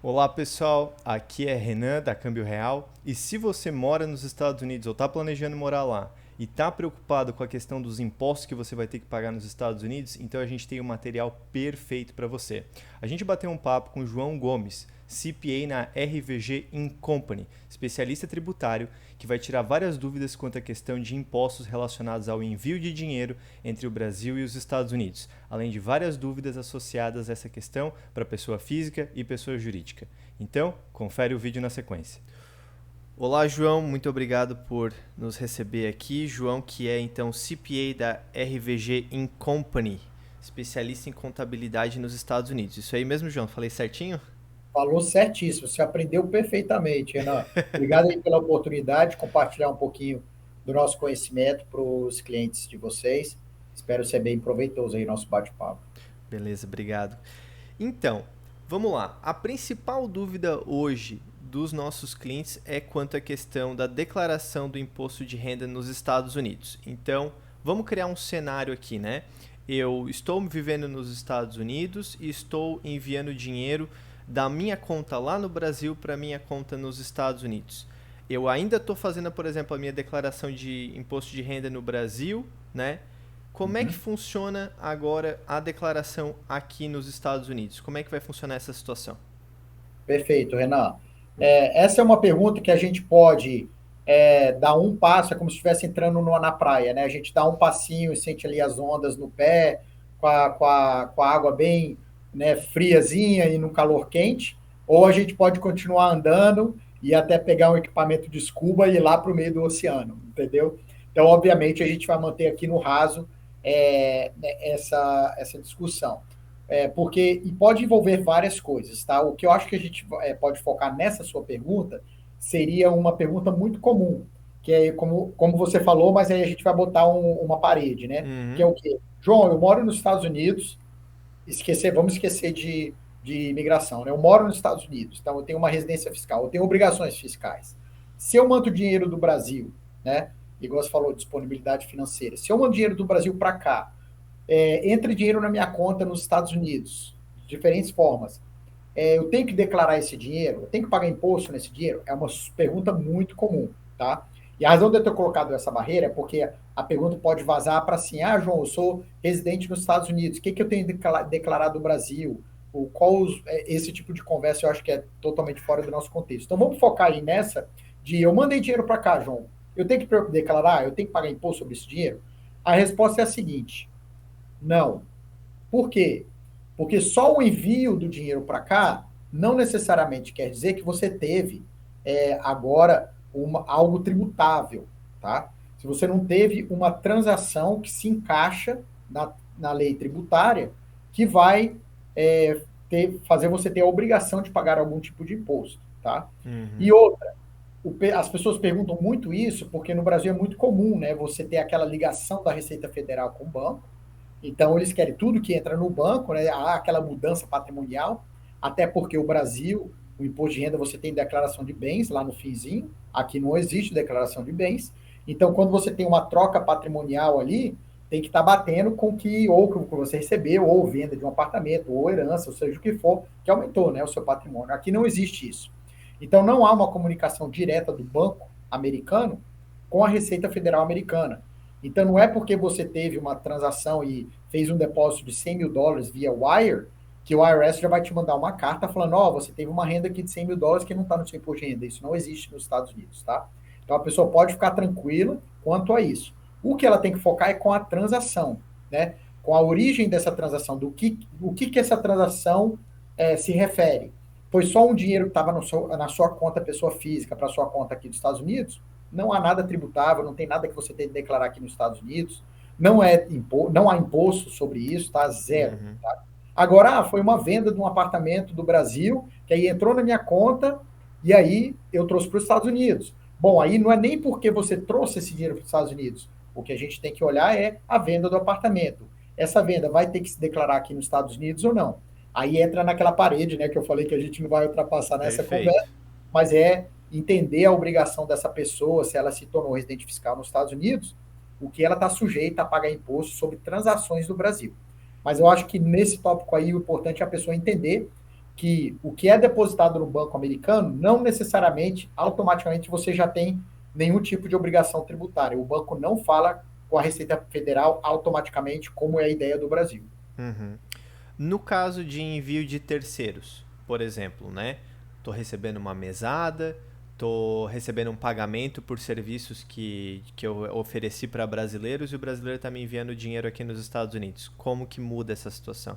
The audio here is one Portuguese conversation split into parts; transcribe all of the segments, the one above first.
Olá pessoal, aqui é Renan da Câmbio Real e se você mora nos Estados Unidos ou está planejando morar lá e está preocupado com a questão dos impostos que você vai ter que pagar nos Estados Unidos, então a gente tem o material perfeito para você. A gente bateu um papo com o João Gomes, CPA na RVG Company, especialista tributário que vai tirar várias dúvidas quanto à questão de impostos relacionados ao envio de dinheiro entre o Brasil e os Estados Unidos, além de várias dúvidas associadas a essa questão para pessoa física e pessoa jurídica. Então, confere o vídeo na sequência. Olá, João, muito obrigado por nos receber aqui. João, que é então CPA da RVG Company, especialista em contabilidade nos Estados Unidos. Isso aí mesmo, João? Falei certinho? Falou certíssimo, você aprendeu perfeitamente, Renan. Obrigado aí pela oportunidade de compartilhar um pouquinho do nosso conhecimento para os clientes de vocês. Espero ser bem proveitoso aí nosso bate-papo. Beleza, obrigado. Então, vamos lá. A principal dúvida hoje dos nossos clientes é quanto à questão da declaração do imposto de renda nos Estados Unidos. Então, vamos criar um cenário aqui, né? Eu estou vivendo nos Estados Unidos e estou enviando dinheiro da minha conta lá no Brasil para minha conta nos Estados Unidos. Eu ainda estou fazendo, por exemplo, a minha declaração de imposto de renda no Brasil, né? Como é que Uhum. funciona agora a declaração aqui nos Estados Unidos? Como é que vai funcionar essa situação? Perfeito, Renan. Essa é uma pergunta que a gente pode dar um passo, é como se estivesse entrando na praia, né? A gente dá um passinho e sente ali as ondas no pé, com a água bem, né, friazinha e no calor quente, ou a gente pode continuar andando e até pegar um equipamento de scuba e ir lá para o meio do oceano, entendeu? Então, obviamente, a gente vai manter aqui no raso essa discussão. Porque e pode envolver várias coisas, tá? O que eu acho que a gente pode focar nessa sua pergunta seria uma pergunta muito comum, que é como você falou, mas aí a gente vai botar uma parede, né? Que é Uhum. o quê? João, eu moro nos Estados Unidos, vamos esquecer de imigração, né? Eu moro nos Estados Unidos, então eu tenho uma residência fiscal, eu tenho obrigações fiscais. Se eu mando dinheiro do Brasil, né? Igual você falou, disponibilidade financeira. Se eu mando dinheiro do Brasil para cá, entra dinheiro na minha conta nos Estados Unidos, de diferentes formas. Eu tenho que declarar esse dinheiro? Eu tenho que pagar imposto nesse dinheiro? É uma pergunta muito comum, tá? E a razão de eu ter colocado essa barreira é porque a pergunta pode vazar para assim, João, eu sou residente nos Estados Unidos, o que, que eu tenho que declarar do Brasil? Esse tipo de conversa eu acho que é totalmente fora do nosso contexto. Então vamos focar aí nessa de eu mandei dinheiro para cá, João. Eu tenho que declarar? Eu tenho que pagar imposto sobre esse dinheiro? A resposta é a seguinte: não. Por quê? Porque só o envio do dinheiro para cá não necessariamente quer dizer que você teve agora algo tributável, tá? Se você não teve uma transação que se encaixa na lei tributária, que vai fazer você ter a obrigação de pagar algum tipo de imposto, tá? E Uhum. outra, as pessoas perguntam muito isso porque no Brasil é muito comum, né? Você ter aquela ligação da Receita Federal com o banco, então, eles querem tudo que entra no banco, né? Há aquela mudança patrimonial, até porque o Brasil, o imposto de renda, você tem declaração de bens lá no finzinho, aqui não existe declaração de bens. Então, quando você tem uma troca patrimonial ali, tem que estar batendo com que ou que você recebeu, ou venda de um apartamento, ou herança, ou seja o que for, que aumentou, né, o seu patrimônio. Aqui não existe isso. Então, não há uma comunicação direta do banco americano com a Receita Federal Americana. Então, não é porque você teve uma transação e fez um depósito de US$ 100.000 via Wire que o IRS já vai te mandar uma carta falando, você teve uma renda aqui de US$ 100.000 que não está no seu imposto de renda. Isso não existe nos Estados Unidos, tá? Então, a pessoa pode ficar tranquila quanto a isso. O que ela tem que focar é com a transação, né? Com a origem dessa transação, o que essa transação se refere. Foi só um dinheiro que estava na sua conta pessoa física para sua conta aqui dos Estados Unidos? Não há nada tributável, não tem nada que você tenha que declarar aqui nos Estados Unidos, não há imposto sobre isso, tá? Zero. Uhum. Tá? Agora, foi uma venda de um apartamento do Brasil, que aí entrou na minha conta, e aí eu trouxe para os Estados Unidos. Bom, aí não é nem porque você trouxe esse dinheiro para os Estados Unidos. O que a gente tem que olhar é a venda do apartamento. Essa venda vai ter que se declarar aqui nos Estados Unidos ou não? Aí entra naquela parede, né, que eu falei que a gente não vai ultrapassar nessa Perfeito. conversa, mas é entender a obrigação dessa pessoa, se ela se tornou residente fiscal nos Estados Unidos, o que ela está sujeita a pagar imposto sobre transações do Brasil. Mas eu acho que nesse tópico aí o importante é a pessoa entender que o que é depositado no banco americano, não necessariamente, automaticamente, você já tem nenhum tipo de obrigação tributária. O banco não fala com a Receita Federal automaticamente, como é a ideia do Brasil. Uhum. No caso de envio de terceiros, por exemplo, né? Tô recebendo uma mesada, tô recebendo um pagamento por serviços que eu ofereci para brasileiros e o brasileiro está me enviando dinheiro aqui nos Estados Unidos. Como que muda essa situação?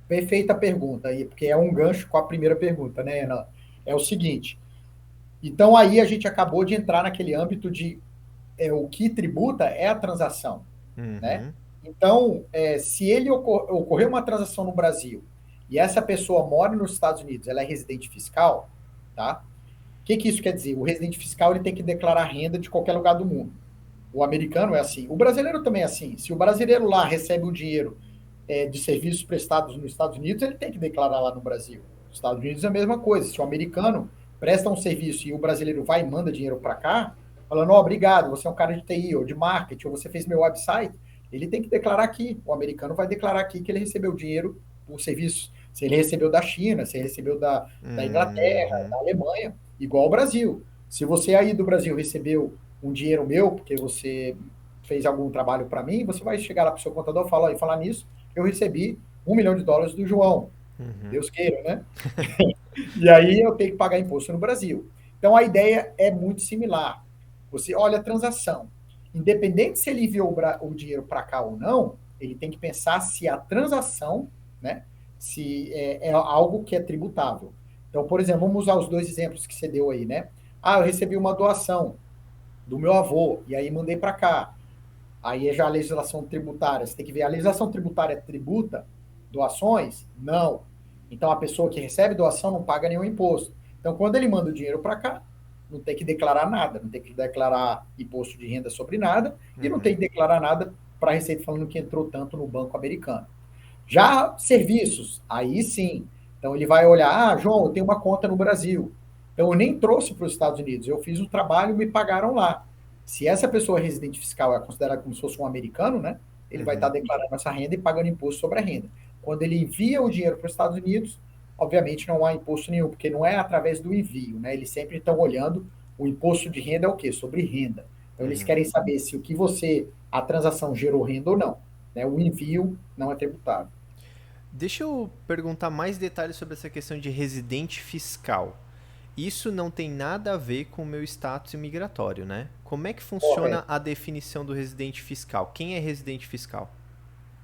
Perfeita pergunta aí, porque é um gancho com a primeira pergunta, né, Ana? É o seguinte, então aí a gente acabou de entrar naquele âmbito de o que tributa é a transação, né? Uhum, Então, se ele ocorreu uma transação no Brasil e essa pessoa mora nos Estados Unidos, ela é residente fiscal, tá? O que isso quer dizer? O residente fiscal ele tem que declarar renda de qualquer lugar do mundo. O americano é assim. O brasileiro também é assim. Se o brasileiro lá recebe o dinheiro de serviços prestados nos Estados Unidos, ele tem que declarar lá no Brasil. Nos Estados Unidos é a mesma coisa. Se o americano presta um serviço e o brasileiro vai e manda dinheiro para cá, falando, oh, obrigado, você é um cara de TI ou de marketing, ou você fez meu website, ele tem que declarar aqui. O americano vai declarar aqui que ele recebeu dinheiro por serviço. Se ele recebeu da China, se ele recebeu da Inglaterra, uhum, da Alemanha, igual ao Brasil. Se você aí do Brasil recebeu um dinheiro meu, porque você fez algum trabalho para mim, você vai chegar lá para o seu contador e falar, e falar nisso, eu recebi US$ 1 milhão do João. uhum, Deus queira, né? E aí eu tenho que pagar imposto no Brasil. Então a ideia é muito similar. Você olha a transação. Independente se ele enviou o dinheiro para cá ou não, ele tem que pensar se a transação, né, se é algo que é tributável. Então, por exemplo, vamos usar os dois exemplos que você deu aí, né? Ah, eu recebi uma doação do meu avô e aí mandei para cá. Aí é já a legislação tributária. Você tem que ver, a legislação tributária tributa doações? Não. Então a pessoa que recebe doação não paga nenhum imposto. Então quando ele manda o dinheiro para cá, não tem que declarar nada, não tem que declarar imposto de renda sobre nada e não tem uhum, que declarar nada para a Receita falando que entrou tanto no banco americano. Já serviços, aí sim. Então ele vai olhar, ah, João, eu tenho uma conta no Brasil. Então eu nem trouxe para os Estados Unidos, eu fiz o trabalho e me pagaram lá. Se essa pessoa residente fiscal é considerada como se fosse um americano, né? Ele vai estar uhum. declarando essa renda e pagando imposto sobre a renda. Quando ele envia o dinheiro para os Estados Unidos, obviamente não há imposto nenhum, porque não é através do envio, né? Eles sempre estão olhando o imposto de renda é o quê? Sobre renda. Então eles Uhum. querem saber se o que a transação gerou renda ou não. Né? O envio não é tributável. Deixa eu perguntar mais detalhes sobre essa questão de residente fiscal. Isso não tem nada a ver com o meu status imigratório, né? Como é que funciona Correto. a definição do residente fiscal? Quem é residente fiscal?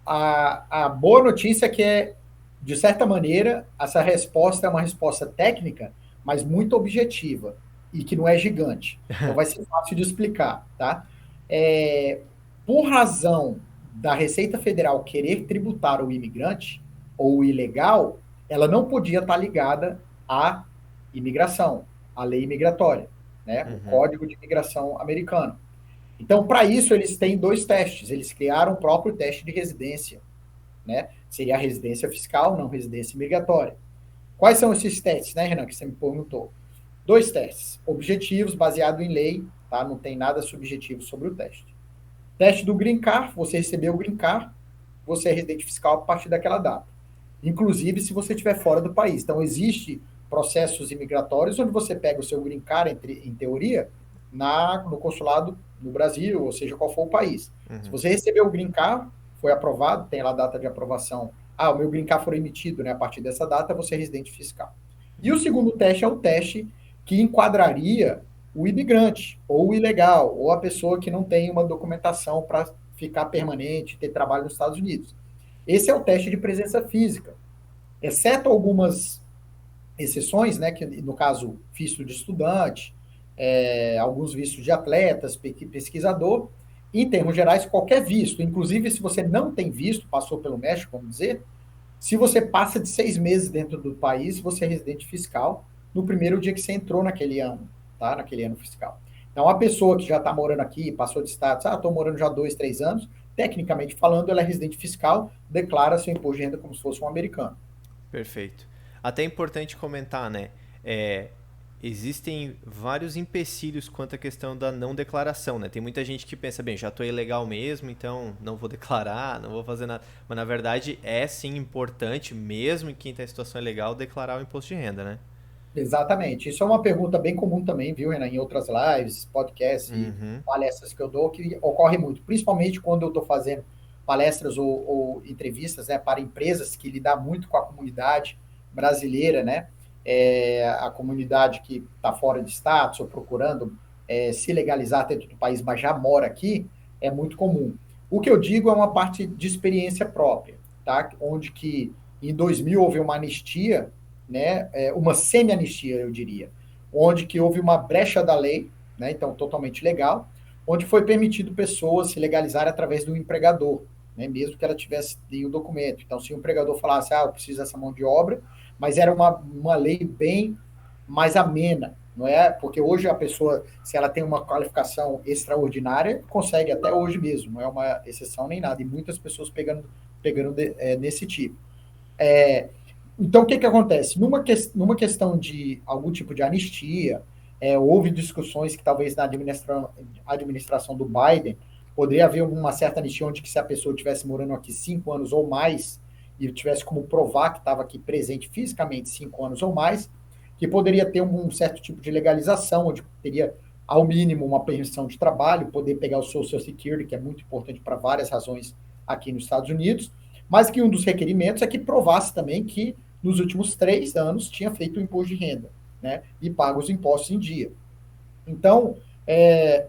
A boa notícia é que, de certa maneira, essa resposta é uma resposta técnica, mas muito objetiva e que não é gigante. Então vai ser fácil de explicar, tá? É, por razão da Receita Federal querer tributar o imigrante ou o ilegal, ela não podia estar ligada à imigração, à lei imigratória, né? O Uhum, Código de Imigração americano. Então, para isso, eles têm dois testes. Eles criaram o próprio teste de residência, né? Seria a residência fiscal, não residência migratória. Quais são esses testes, né, Renan, que você me perguntou? Dois testes, objetivos, baseado em lei, tá? Não tem nada subjetivo sobre o teste. Teste do Green Card, você recebeu o Green Card, você é residente fiscal a partir daquela data. Inclusive, se você estiver fora do país. Então, existe processos imigratórios onde você pega o seu Green Card, em teoria, no consulado no Brasil, ou seja, qual for o país. Se uhum, você recebeu o Green Card, foi aprovado, tem lá a data de aprovação. Ah, o meu Green Card foi emitido, né? A partir dessa data, você é residente fiscal. E o segundo teste é o teste que enquadraria o imigrante, ou o ilegal, ou a pessoa que não tem uma documentação para ficar permanente, ter trabalho nos Estados Unidos. Esse é o teste de presença física. Exceto algumas exceções, né, que no caso, visto de estudante, alguns vistos de atletas, pesquisador, em termos gerais, qualquer visto, inclusive se você não tem visto, passou pelo México, vamos dizer, se você passa de 6 meses dentro do país, você é residente fiscal no primeiro dia que você entrou naquele ano, tá? Naquele ano fiscal. Então, a pessoa que já está morando aqui, passou de status, estou morando já 2, 3 anos, tecnicamente falando, ela é residente fiscal, declara seu imposto de renda como se fosse um americano. perfeito. Até é importante comentar, né? É, existem vários empecilhos quanto à questão da não declaração, né? Tem muita gente que pensa, bem, já estou ilegal mesmo, então não vou declarar, não vou fazer nada. Mas na verdade é sim importante, mesmo em quem está em situação ilegal, declarar o imposto de renda, né? Exatamente. Isso é uma pergunta bem comum também, viu, Renan, em outras lives, podcasts e Uhum, palestras que eu dou, que ocorre muito, principalmente quando eu estou fazendo palestras ou entrevistas, né, para empresas que lidam muito com a comunidade brasileira, né, a comunidade que está fora de status ou procurando se legalizar dentro do país, mas já mora aqui, é muito comum. O que eu digo é uma parte de experiência própria, tá? Onde que em 2000 houve uma anistia, né, uma semi-anistia, eu diria, onde que houve uma brecha da lei, né, então totalmente legal, onde foi permitido pessoas se legalizarem através do empregador, né, mesmo que ela tivesse o documento. Então, se o empregador falasse, eu preciso dessa mão de obra, mas era uma lei bem mais amena, não é? Porque hoje a pessoa, se ela tem uma qualificação extraordinária, consegue até hoje mesmo, não é uma exceção nem nada, e muitas pessoas pegando nesse tipo. Então, o que acontece? Numa questão de algum tipo de anistia, houve discussões que talvez na administração do Biden poderia haver uma certa anistia onde que se a pessoa estivesse morando aqui 5 anos ou mais e tivesse como provar que estava aqui presente fisicamente 5 anos ou mais, que poderia ter um certo tipo de legalização, onde teria ao mínimo uma permissão de trabalho, poder pegar o Social Security, que é muito importante para várias razões aqui nos Estados Unidos, mas que um dos requerimentos é que provasse também que nos últimos 3 anos tinha feito o imposto de renda, né? E paga os impostos em dia. Então,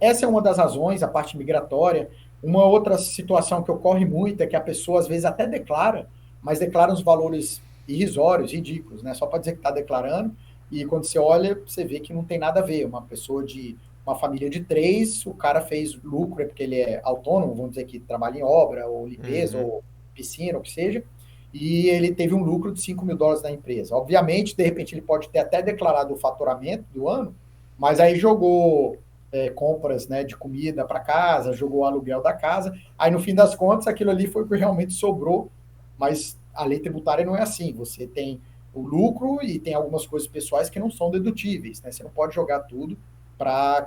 essa é uma das razões, a parte migratória. Uma outra situação que ocorre muito é que a pessoa às vezes até declara, mas declara uns valores irrisórios, ridículos, né? Só para dizer que está declarando, e quando você olha, você vê que não tem nada a ver. Uma pessoa de uma família de três, o cara fez lucro, é porque ele é autônomo, vamos dizer que trabalha em obra, ou limpeza, uhum. ou piscina, ou o que seja, e ele teve um lucro de US$ 5.000 na empresa. Obviamente, de repente, ele pode ter até declarado o faturamento do ano, mas aí jogou compras, né, de comida para casa, jogou o aluguel da casa, aí no fim das contas aquilo ali foi o que realmente sobrou, mas a lei tributária não é assim, você tem o lucro e tem algumas coisas pessoais que não são dedutíveis, né? Você não pode jogar tudo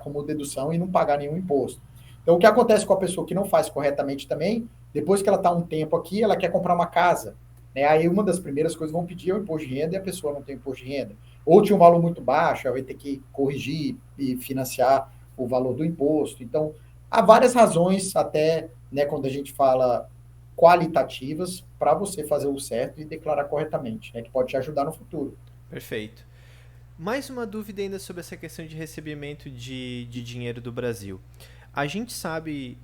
como dedução e não pagar nenhum imposto. Então, o que acontece com a pessoa que não faz corretamente também, depois que ela está um tempo aqui, ela quer comprar uma casa, né? Aí uma das primeiras coisas que vão pedir é o imposto de renda e a pessoa não tem imposto de renda. Ou tinha um valor muito baixo, ela vai ter que corrigir e financiar o valor do imposto. Então, há várias razões, até né, quando a gente fala qualitativas, para você fazer o certo e declarar corretamente, né, que pode te ajudar no futuro. Perfeito. Mais uma dúvida ainda sobre essa questão de recebimento de dinheiro do Brasil. A gente sabe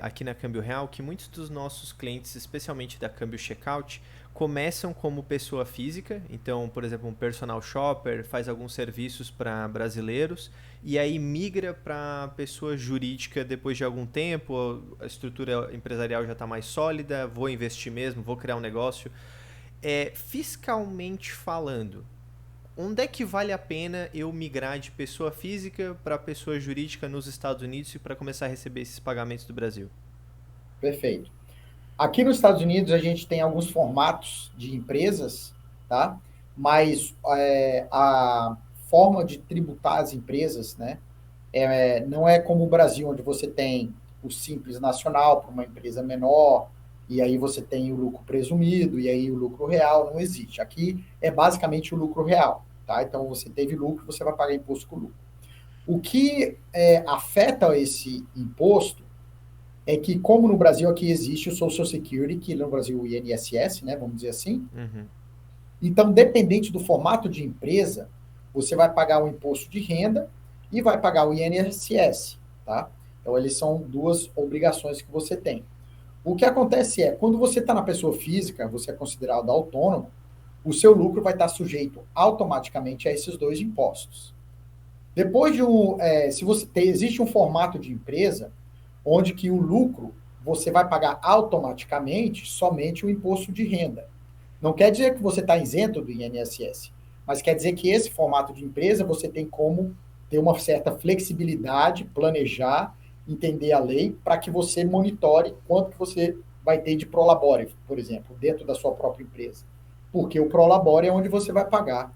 aqui na Câmbio Real que muitos dos nossos clientes, especialmente da Câmbio Checkout, começam como pessoa física. Então, por exemplo, um personal shopper faz alguns serviços para brasileiros e aí migra para pessoa jurídica depois de algum tempo. A estrutura empresarial já está mais sólida, vou investir mesmo, vou criar um negócio. Fiscalmente falando, onde é que vale a pena eu migrar de pessoa física para pessoa jurídica nos Estados Unidos e para começar a receber esses pagamentos do Brasil? Perfeito. Aqui nos Estados Unidos a gente tem alguns formatos de empresas, tá? Mas a forma de tributar as empresas, né? Não é como o Brasil, onde você tem o Simples Nacional para uma empresa menor, e aí você tem o lucro presumido, e aí o lucro real não existe. Aqui é basicamente o lucro real, tá? Então você teve lucro, você vai pagar imposto com lucro. O que afeta esse imposto é que, como no Brasil aqui existe o Social Security, que no Brasil o INSS, né, vamos dizer assim, Uhum. então, dependente do formato de empresa, você vai pagar o imposto de renda e vai pagar o INSS, tá? Então, eles são duas obrigações que você tem. O que acontece é, quando você está na pessoa física, você é considerado autônomo, o seu lucro vai estar sujeito automaticamente a esses dois impostos. Depois se você existe um formato de empresa onde que o lucro você vai pagar automaticamente somente o imposto de renda. Não quer dizer que você está isento do INSS, mas quer dizer que esse formato de empresa você tem como ter uma certa flexibilidade, planejar, entender a lei, para que você monitore quanto que você vai ter de prolabore, por exemplo, dentro da sua própria empresa. Porque o prolabore é onde você vai pagar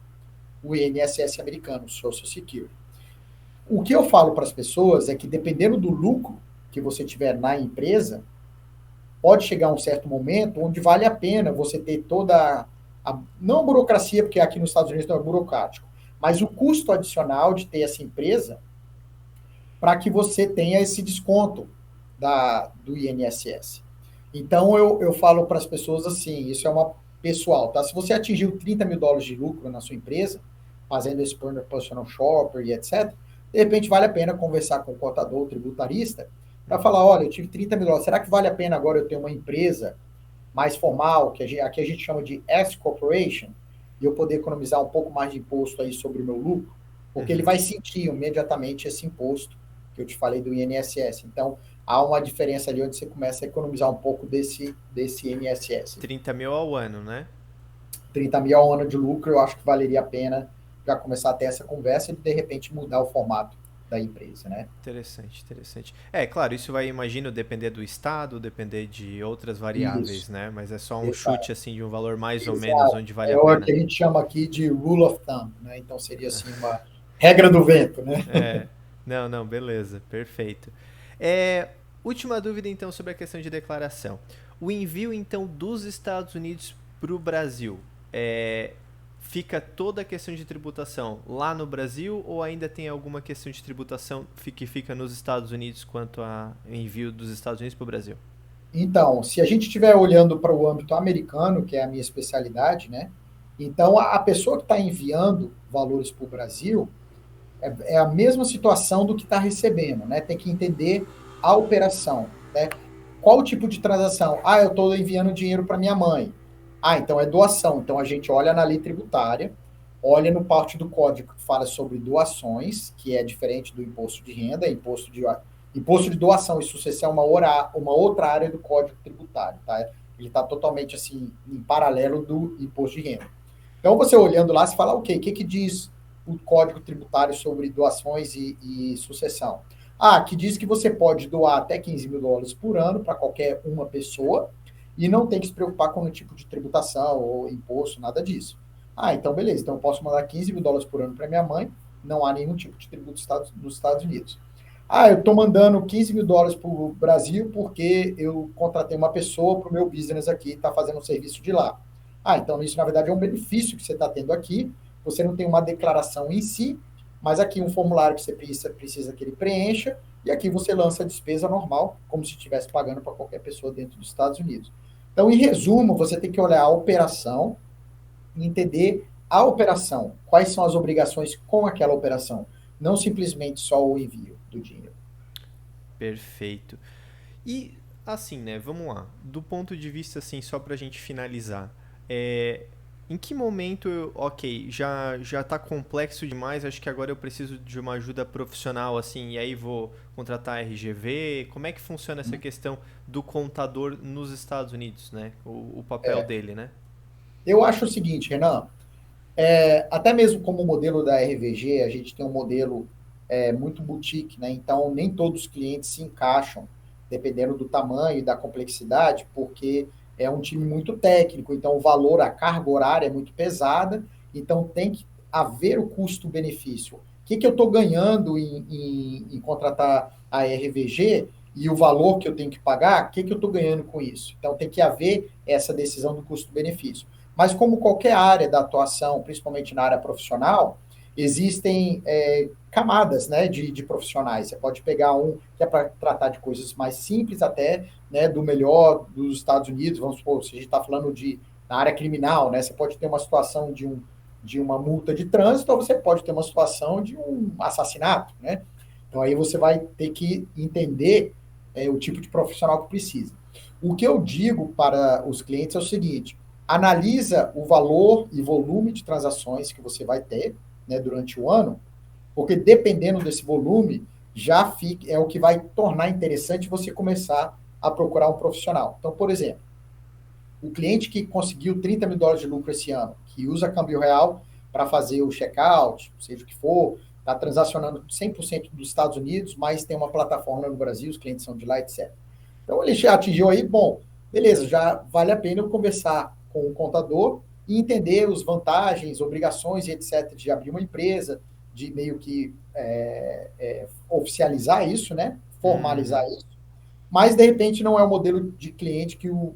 o INSS americano, o Social Security. O que eu falo para as pessoas é que, dependendo do lucro que você tiver na empresa, pode chegar um certo momento onde vale a pena você ter toda não a burocracia, porque aqui nos Estados Unidos não é burocrático, mas o custo adicional de ter essa empresa para que você tenha esse desconto do INSS. Então, eu falo para as pessoas assim, isso é uma pessoal, tá? Se você atingiu $30 mil de lucro na sua empresa, fazendo esse personal shopper e etc., de repente vale a pena conversar com o contador, o tributarista, para falar, olha, eu tive $30 mil, será que vale a pena agora eu ter uma empresa mais formal, que aqui a gente chama de S Corporation, e eu poder economizar um pouco mais de imposto aí sobre o meu lucro? Porque ele vai sentir imediatamente esse imposto que eu te falei do INSS. Então, há uma diferença ali onde você começa a economizar um pouco desse INSS. 30 mil ao ano, né? 30 mil ao ano de lucro, eu acho que valeria a pena já começar a ter essa conversa e, de repente, mudar o formato da empresa, né? Interessante, interessante. É, claro, isso vai, imagino, depender do estado, depender de outras variáveis, Isso, né? Mas é só um chute, exato. assim, de um valor mais ou menos Exato. onde vale É a o que pena. a gente chama aqui de rule of thumb, né? Então seria assim uma regra do vento, né? É, não, não, beleza, perfeito. É, última dúvida, então, sobre a questão de declaração. O envio, então, dos Estados Unidos para o Brasil, fica toda a questão de tributação lá no Brasil ou ainda tem alguma questão de tributação que fica nos Estados Unidos quanto a envio dos Estados Unidos para o Brasil? Então, se a gente estiver olhando para o âmbito americano, que é a minha especialidade, né? Então, a pessoa que está enviando valores para o Brasil é a mesma situação do que está recebendo, né? Tem que entender a operação, né? Qual o tipo de transação? Ah, eu estou enviando dinheiro para minha mãe. Ah, então é doação. Então a gente olha na lei tributária, olha no parte do código que fala sobre doações, que é diferente do imposto de renda, imposto de doação e sucessão é uma outra área do código tributário, tá? Ele está totalmente assim em paralelo do imposto de renda. Então você olhando lá, você fala, ok, o que diz o código tributário sobre doações e sucessão? Ah, que diz que você pode doar até $15 mil por ano para qualquer uma pessoa e não tem que se preocupar com o tipo de tributação ou imposto, nada disso. Ah, então beleza. Então eu posso mandar $15 mil por ano para minha mãe, não há nenhum tipo de tributo nos Estados Unidos. Ah, eu estou mandando $15 mil para o Brasil porque eu contratei uma pessoa para o meu business aqui, está fazendo um serviço de lá. Ah, então isso na verdade é um benefício que você está tendo aqui. Você não tem uma declaração em si, mas aqui um formulário que você precisa que ele preencha, e aqui você lança a despesa normal, como se estivesse pagando para qualquer pessoa dentro dos Estados Unidos. Então, em resumo, você tem que olhar a operação e entender a operação, quais são as obrigações com aquela operação, não simplesmente só o envio do dinheiro. Perfeito. E assim, né? Vamos lá. Do ponto de vista assim, só pra gente finalizar, em que momento ok, já tá complexo demais, acho que agora eu preciso de uma ajuda profissional assim, e aí vou contratar RGV. Como é que funciona essa questão do contador nos Estados Unidos, né? O papel dele, né? Eu acho o seguinte, Renan, até mesmo como modelo da RVG, a gente tem um modelo muito boutique, né? Então, nem todos os clientes se encaixam, dependendo do tamanho e da complexidade, porque é um time muito técnico, então o valor, a carga horária é muito pesada, então tem que haver o custo-benefício. O que eu estou ganhando em contratar a RVG e o valor que eu tenho que pagar, o que eu estou ganhando com isso? Então tem que haver essa decisão do custo-benefício. Mas como qualquer área da atuação, principalmente na área profissional, existem camadas, né, de profissionais. Você pode pegar um que é para tratar de coisas mais simples até, né, do melhor dos Estados Unidos, vamos supor, se a gente está falando na área criminal, né, você pode ter uma situação de uma multa de trânsito ou você pode ter uma situação de um assassinato, né? Então aí você vai ter que entender o tipo de profissional que precisa. O que eu digo para os clientes é o seguinte: analisa o valor e volume de transações que você vai ter, né, durante o ano, porque dependendo desse volume, é o que vai tornar interessante você começar a procurar um profissional. Então, por exemplo, o cliente que conseguiu $30 mil de lucro esse ano, que usa câmbio real para fazer o checkout, seja o que for, está transacionando 100% dos Estados Unidos, mas tem uma plataforma no Brasil, os clientes são de lá, etc. Então, ele já atingiu aí, bom, beleza, já vale a pena eu conversar com o contador e entender as vantagens, obrigações e etc. de abrir uma empresa, de meio que oficializar isso, né? Formalizar isso. Mas, de repente, não é o modelo de cliente que o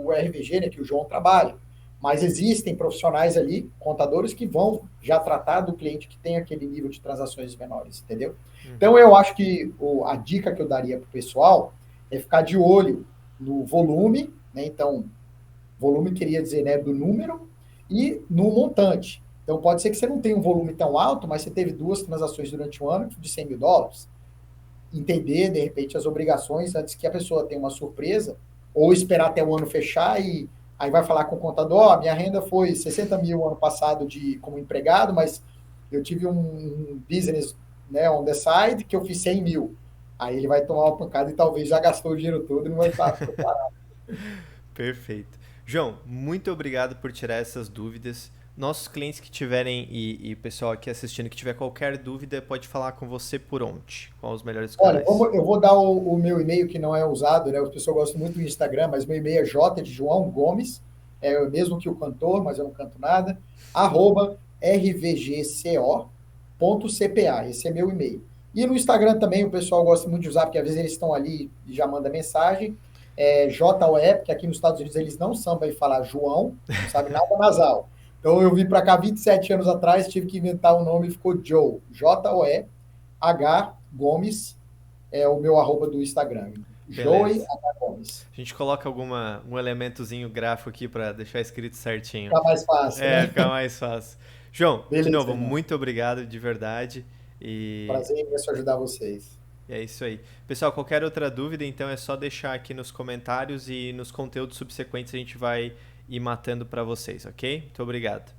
RVG, né, que o João trabalha. Mas existem profissionais ali, contadores, que vão já tratar do cliente que tem aquele nível de transações menores, entendeu? Então, eu acho que a dica que eu daria para o pessoal é ficar de olho no volume, né? Então, volume queria dizer, né, do número e no montante. Então, pode ser que você não tenha um volume tão alto, mas você teve 2 transações durante o ano de US$ 100.000. Entender, de repente, as obrigações antes que a pessoa tenha uma surpresa, ou esperar até o ano fechar e aí vai falar com o contador, minha renda foi 60 mil ano passado como empregado, mas eu tive um business, né, on the side que eu fiz 100 mil. Aí ele vai tomar uma pancada e talvez já gastou o dinheiro todo e não vai estar preparado. Perfeito. João, muito obrigado por tirar essas dúvidas. Nossos clientes que tiverem e o pessoal aqui assistindo que tiver qualquer dúvida, pode falar com você por onde? Qual os melhores Olha, canais? eu vou dar o meu e-mail que não é usado, né? O pessoal gosta muito do Instagram, mas meu e-mail é J de João Gomes, é o mesmo que o cantor, mas eu não canto nada, @rvgco.cpa. Esse é meu e-mail. E no Instagram também o pessoal gosta muito de usar, porque às vezes eles estão ali e já mandam mensagem. JOE, porque aqui nos Estados Unidos eles não sabem falar João, não sabe nada nasal. Então eu vim para cá 27 anos atrás, tive que inventar um nome e ficou Joe. JOEH Gomes é o meu arroba do Instagram. Joey Beleza. H. Gomes. A gente coloca um elementozinho gráfico aqui para deixar escrito certinho. Fica mais fácil, É, né? fica mais fácil. João, de Beleza, novo, irmão. muito obrigado de verdade. E Prazer imenso ajudar vocês. é isso aí. Pessoal, qualquer outra dúvida, então é só deixar aqui nos comentários e nos conteúdos subsequentes a gente vai ir matando para vocês, ok? Muito obrigado.